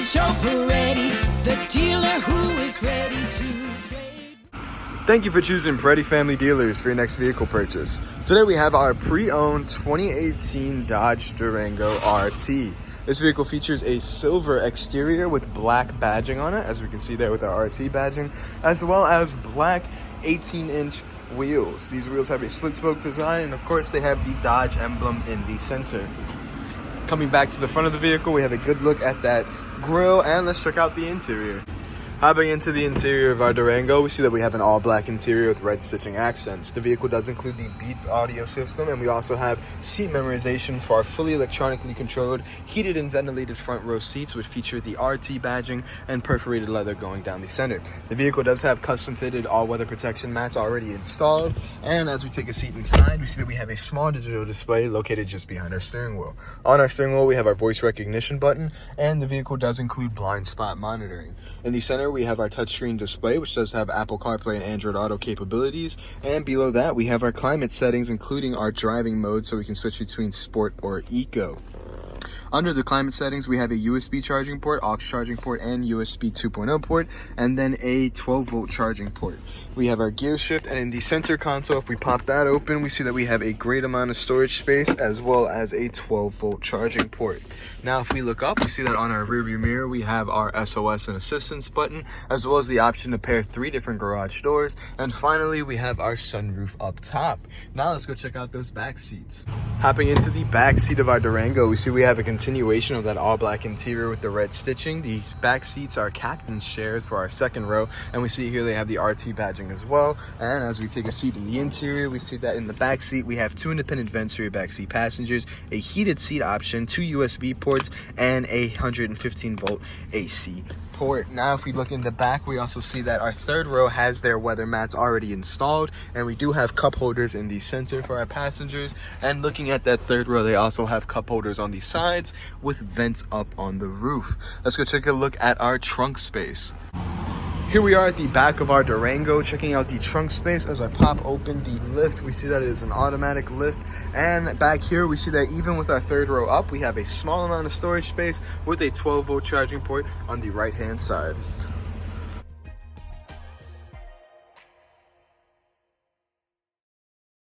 Joe Peretti, the dealer who is ready to trade. Thank you for choosing Peretti Family Dealers for your next vehicle purchase. Today we have our pre-owned 2018 Dodge Durango RT. This vehicle features a silver exterior with black badging on it, as we can see there with our RT badging, as well as black 18-inch wheels. These wheels have a split spoke design, and of course they have the Dodge emblem in the sensor. Coming back to the front of the vehicle, we have a good look at that grille, and let's check out the interior. Hopping into the interior of our Durango, we see that we have an all-black interior with red stitching accents. The vehicle does include the Beats audio system, and we also have seat memorization for our fully electronically controlled, heated and ventilated front row seats, which feature the RT badging and perforated leather going down the center. The vehicle does have custom-fitted all-weather protection mats already installed, and as we take a seat inside, we see that we have a small digital display located just behind our steering wheel. On our steering wheel, we have our voice recognition button, and the vehicle does include blind spot monitoring. In the center, we have our touchscreen display, which does have Apple CarPlay and Android Auto capabilities, and below that we have our climate settings, including our driving mode, so we can switch between sport or eco. Under the climate settings, we have a USB charging port, aux charging port, and USB 2.0 port, and then a 12-volt charging port. We have our gear shift, and in the center console, if we pop that open, we see that we have a great amount of storage space, as well as a 12-volt charging port. Now, if we look up, we see that on our rearview mirror, we have our SOS and assistance button, as well as the option to pair 3 different garage doors. And finally, we have our sunroof up top. Now, let's go check out those back seats. Hopping into the back seat of our Durango, we see we have a continuation of that all-black interior with the red stitching. The back seats are captain's chairs for our second row, and we see here they have the RT badging as well. And as we take a seat in the interior, we see that in the back seat, we have 2 independent vents for your backseat passengers, a heated seat option, 2 USB ports, and a 115-volt AC port. Now, if we look in the back, we also see that our third row has their weather mats already installed, and we do have cup holders in the center for our passengers. And looking at that third row, they also have cup holders on the sides with vents up on the roof. Let's go take a look at our trunk space. Here we are at the back of our Durango, checking out the trunk space. As I pop open the lift, we see that it is an automatic lift. And back here, we see that even with our third row up, we have a small amount of storage space with a 12-volt charging port on the right-hand side.